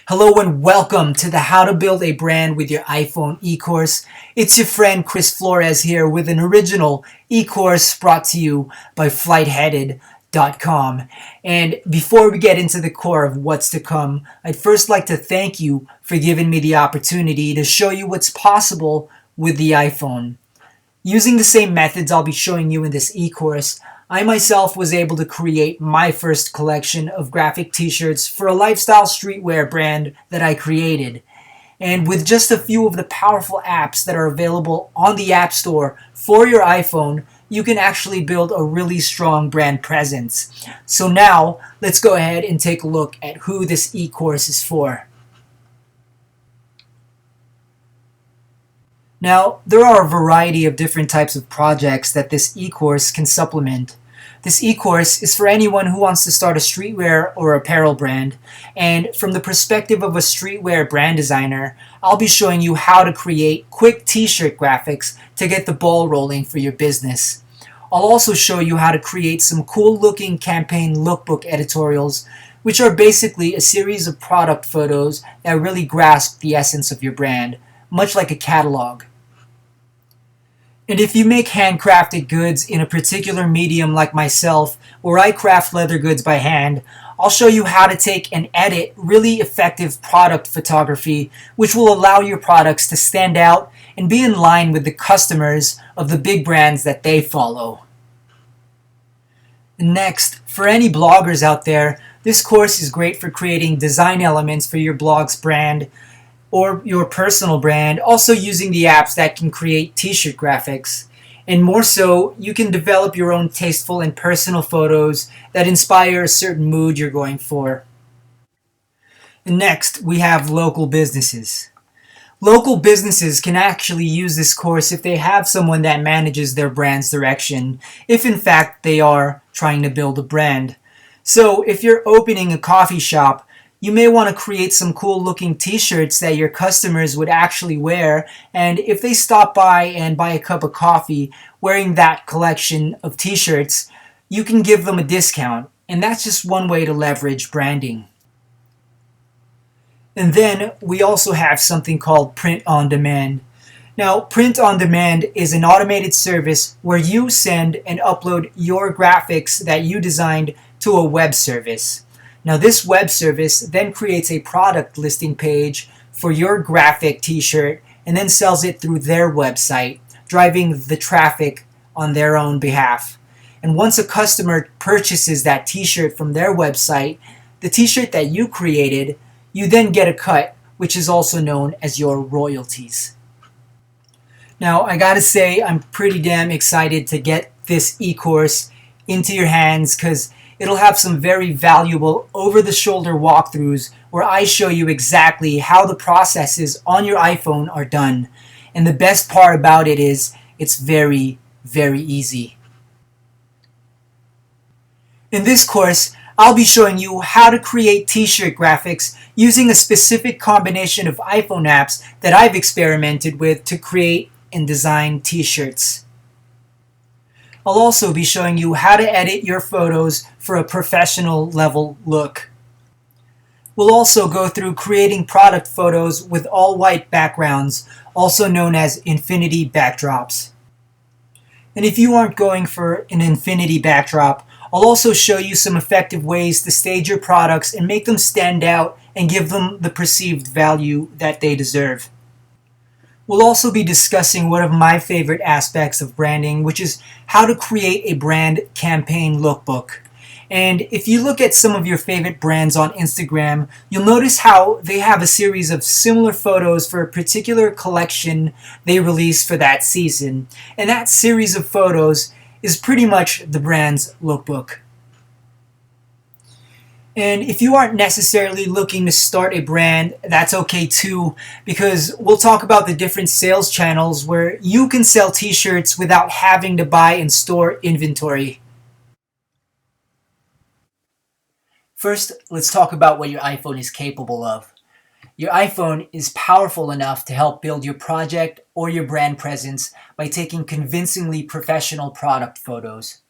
Hello and welcome to the How to Build a Brand with Your iPhone e-course. It's your friend Chris Flores here with an original e-course brought to you by flightheaded.com. And before we get into the core of what's to come, I'd first like to thank you for giving me the opportunity to show you what's possible with the iPhone. Using the same methods I'll be showing you in this e-course, I myself was able to create my first collection of graphic t-shirts for a lifestyle streetwear brand that I created. And with just a few of the powerful apps that are available on the App Store for your iPhone, you can actually build a really strong brand presence. So now, let's go ahead and take a look at who this e-course is for. Now, there are a variety of different types of projects that this e-course can supplement. This e-course is for anyone who wants to start a streetwear or apparel brand, and from the perspective of a streetwear brand designer, I'll be showing you how to create quick t-shirt graphics to get the ball rolling for your business. I'll also show you how to create some cool looking campaign lookbook editorials, which are basically a series of product photos that really grasp the essence of your brand, much like a catalog. And if you make handcrafted goods in a particular medium like myself, where I craft leather goods by hand, I'll show you how to take and edit really effective product photography, which will allow your products to stand out and be in line with the customers of the big brands that they follow. Next, for any bloggers out there, this course is great for creating design elements for your blog's brand, or your personal brand, also using the apps that can create t-shirt graphics. And more so, you can develop your own tasteful and personal photos that inspire a certain mood you're going for. And next, we have local businesses. Local businesses can actually use this course if they have someone that manages their brand's direction, if in fact they are trying to build a brand. So if you're opening a coffee shop, you may want to create some cool looking t-shirts that your customers would actually wear, and if they stop by and buy a cup of coffee wearing that collection of t-shirts, you can give them a discount, and that's just one way to leverage branding. And then we also have something called print on demand. Now, print on demand is an automated service where you send and upload your graphics that you designed to a web service. Now, this web service then creates a product listing page for your graphic t-shirt and then sells it through their website, driving the traffic on their own behalf. And once a customer purchases that t-shirt from their website, the t-shirt that you created, you then get a cut, which is also known as your royalties. Now, I gotta say, I'm pretty damn excited to get this e-course into your hands because it'll have some very valuable over-the-shoulder walkthroughs where I show you exactly how the processes on your iPhone are done. And the best part about it is it's very, very easy. In this course, I'll be showing you how to create t-shirt graphics using a specific combination of iPhone apps that I've experimented with to create and design t-shirts. I'll also be showing you how to edit your photos for a professional level look. We'll also go through creating product photos with all white backgrounds, also known as infinity backdrops. And if you aren't going for an infinity backdrop, I'll also show you some effective ways to stage your products and make them stand out and give them the perceived value that they deserve. We'll also be discussing one of my favorite aspects of branding, which is how to create a brand campaign lookbook. And if you look at some of your favorite brands on Instagram, you'll notice how they have a series of similar photos for a particular collection they release for that season. And that series of photos is pretty much the brand's lookbook. And if you aren't necessarily looking to start a brand, that's okay too, because we'll talk about the different sales channels where you can sell t-shirts without having to buy and store inventory. First, let's talk about what your iPhone is capable of. Your iPhone is powerful enough to help build your project or your brand presence by taking convincingly professional product photos.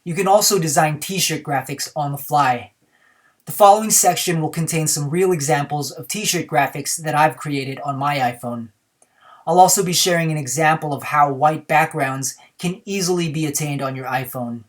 You can also design t-shirt graphics on the fly. The following section will contain some real examples of t-shirt graphics that I've created on my iPhone. I'll also be sharing an example of how white backgrounds can easily be attained on your iPhone.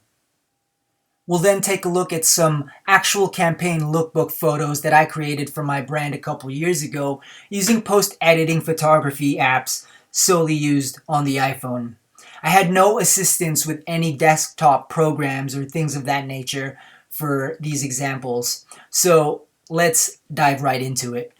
We'll then take a look at some actual campaign lookbook photos that I created for my brand a couple years ago using post-editing photography apps solely used on the iPhone. I had no assistance with any desktop programs or things of that nature for these examples, so let's dive right into it.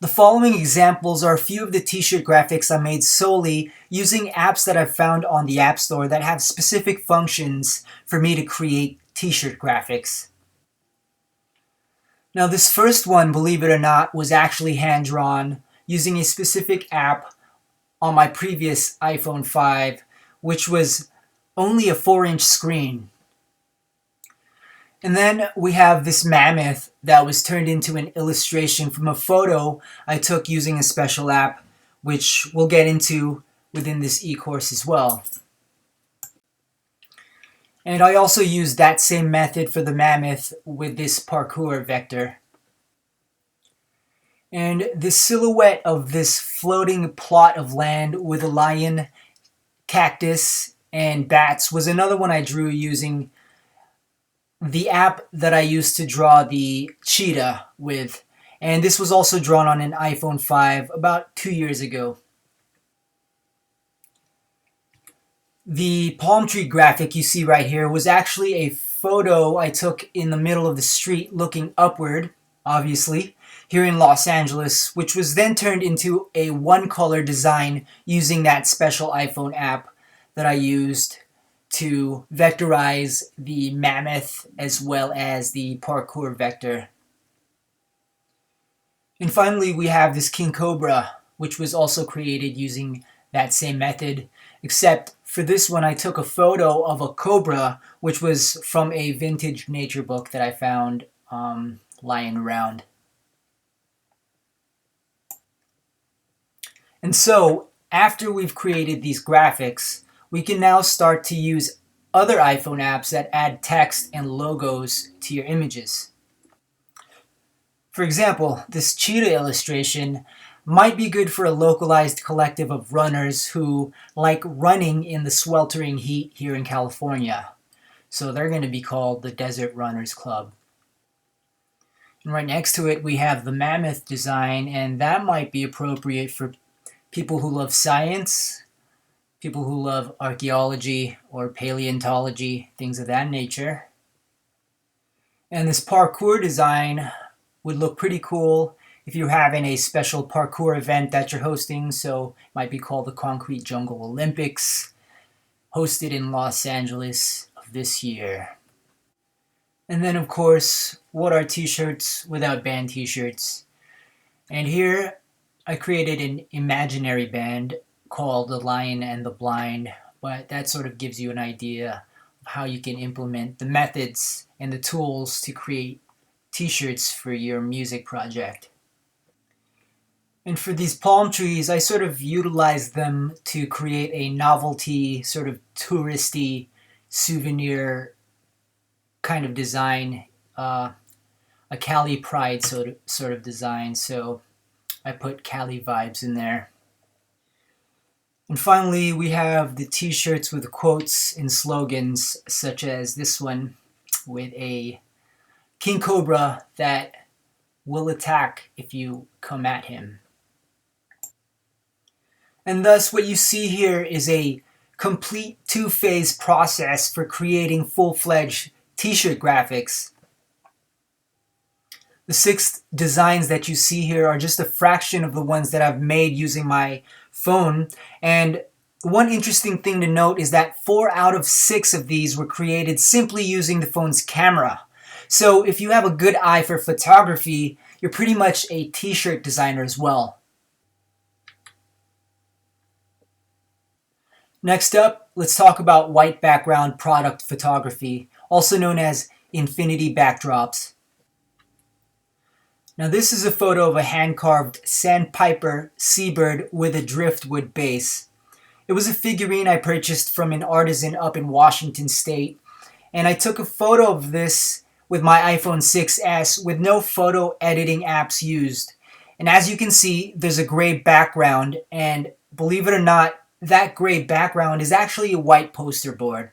The following examples are a few of the t-shirt graphics I made solely using apps that I've found on the App Store that have specific functions for me to create t-shirt graphics. Now this first one, believe it or not, was actually hand-drawn using a specific app on my previous iPhone 5, which was only a 4-inch screen. And then we have this mammoth that was turned into an illustration from a photo I took using a special app, which we'll get into within this e-course as well. And I also used that same method for the mammoth with this parkour vector. And the silhouette of this floating plot of land with a lion, cactus, and bats was another one I drew using the app that I used to draw the cheetah with, and this was also drawn on an iPhone 5 about 2 years ago. The palm tree graphic you see right here was actually a photo I took in the middle of the street looking upward, obviously, here in Los Angeles, which was then turned into a one-color design using that special iPhone app that I used to vectorize the mammoth as well as the parkour vector. And finally, we have this king cobra, which was also created using that same method, except for this one I took a photo of a cobra, which was from a vintage nature book that I found lying around. And so, after we've created these graphics, we can now start to use other iPhone apps that add text and logos to your images. For example, this cheetah illustration might be good for a localized collective of runners who like running in the sweltering heat here in California. So they're going to be called the Desert Runners Club. And right next to it we have the mammoth design, and that might be appropriate for people who love science, people who love archaeology or paleontology, things of that nature. And this parkour design would look pretty cool if you're having a special parkour event that you're hosting, so it might be called the Concrete Jungle Olympics, hosted in Los Angeles of this year. And then of course, what are t-shirts without band t-shirts? And here I created an imaginary band called The Lion and the Blind, but that sort of gives you an idea of how you can implement the methods and the tools to create t-shirts for your music project. And for these palm trees, I sort of utilized them to create a novelty, sort of touristy, souvenir kind of design, a Cali Pride sort of design, so I put Cali vibes in there. And finally, we have the t-shirts with quotes and slogans, such as this one with a king cobra that will attack if you come at him. And thus, what you see here is a complete two-phase process for creating full-fledged t-shirt graphics. The 6 designs that you see here are just a fraction of the ones that I've made using my phone, and one interesting thing to note is that 4 out of 6 of these were created simply using the phone's camera. So if you have a good eye for photography, you're pretty much a t-shirt designer as well. Next up, let's talk about white background product photography, also known as infinity backdrops. Now this is a photo of a hand-carved sandpiper seabird with a driftwood base. It was a figurine I purchased from an artisan up in Washington State, And I took a photo of this with my iPhone 6s with no photo editing apps used. And as you can see, there's a gray background, and believe it or not, that gray background is actually a white poster board.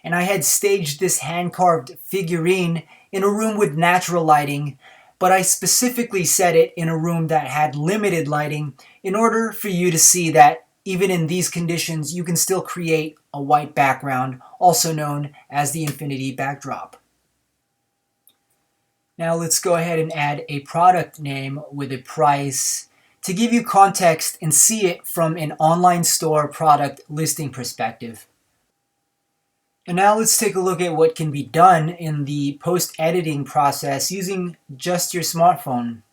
And I had staged this hand-carved figurine in a room with natural lighting, but I specifically set it in a room that had limited lighting in order for you to see that even in these conditions, you can still create a white background, also known as the infinity backdrop. Now let's go ahead and add a product name with a price to give you context and see it from an online store product listing perspective. And now let's take a look at what can be done in the post-editing process using just your smartphone.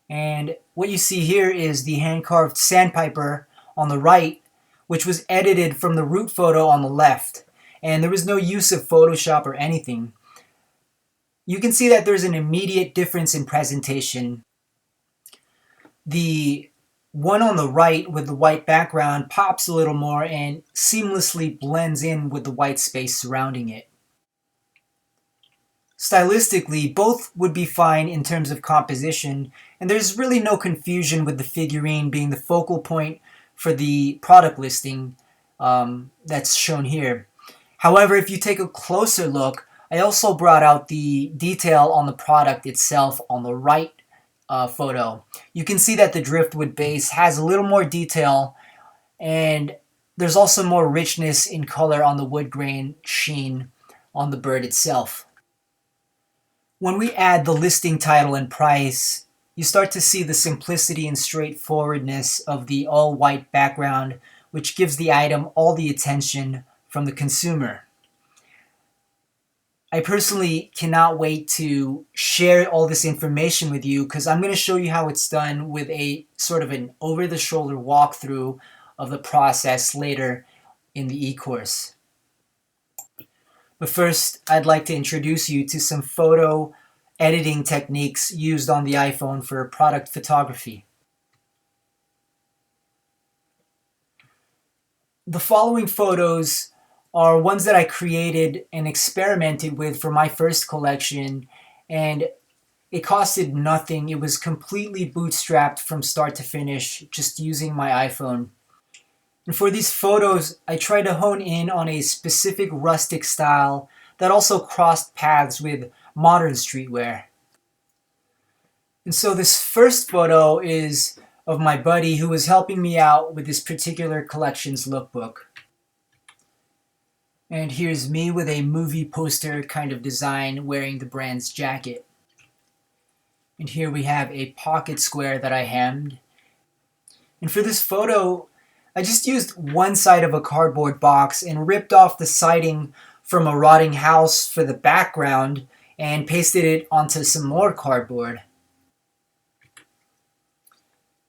And what you see here is the hand-carved sandpiper on the right, which was edited from the root photo on the left. And there was no use of Photoshop or anything. You can see that there's an immediate difference in presentation. The one on the right with the white background pops a little more and seamlessly blends in with the white space surrounding it. Stylistically, both would be fine in terms of composition, and there's really no confusion with the figurine being the focal point for the product listing that's shown here. However, if you take a closer look, I also brought out the detail on the product itself on the right photo. You can see that the driftwood base has a little more detail, and there's also more richness in color on the wood grain sheen on the bird itself. When we add the listing title and price, you start to see the simplicity and straightforwardness of the all-white background, which gives the item all the attention from the consumer. I personally cannot wait to share all this information with you because I'm going to show you how it's done with a sort of an over-the-shoulder walkthrough of the process later in the e-course. But first, I'd like to introduce you to some photo editing techniques used on the iPhone for product photography. The following photos are ones that I created and experimented with for my first collection, and it costed nothing. It was completely bootstrapped from start to finish, just using my iPhone. And for these photos, I tried to hone in on a specific rustic style that also crossed paths with modern streetwear. And so this first photo is of my buddy who was helping me out with this particular collection's lookbook. And here's me with a movie poster kind of design wearing the brand's jacket. And here we have a pocket square that I hemmed. And for this photo, I just used one side of a cardboard box and ripped off the siding from a rotting house for the background and pasted it onto some more cardboard.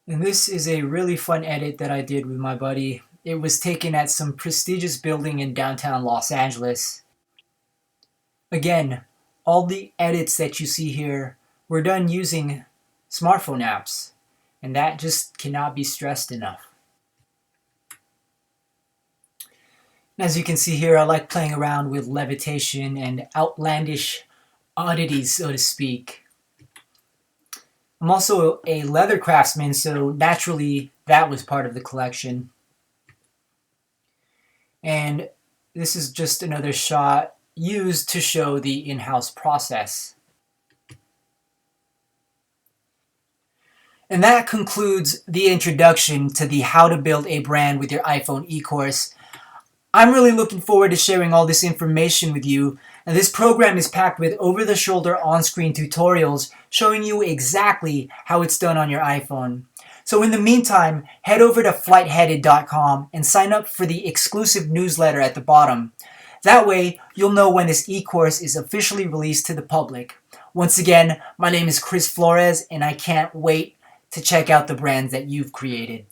And this is a really fun edit that I did with my buddy. It was taken at some prestigious building in downtown Los Angeles. Again, all the edits that you see here were done using smartphone apps, and that just cannot be stressed enough. As you can see here, I like playing around with levitation and outlandish oddities, so to speak. I'm also a leather craftsman, so naturally that was part of the collection. And this is just another shot used to show the in-house process. And that concludes the introduction to the How to Build a Brand with Your iPhone e-course. I'm really looking forward to sharing all this information with you. And this program is packed with over-the-shoulder on-screen tutorials showing you exactly how it's done on your iPhone. So in the meantime, head over to flightheaded.com and sign up for the exclusive newsletter at the bottom. That way, you'll know when this e-course is officially released to the public. Once again, my name is Chris Flores, and I can't wait to check out the brands that you've created.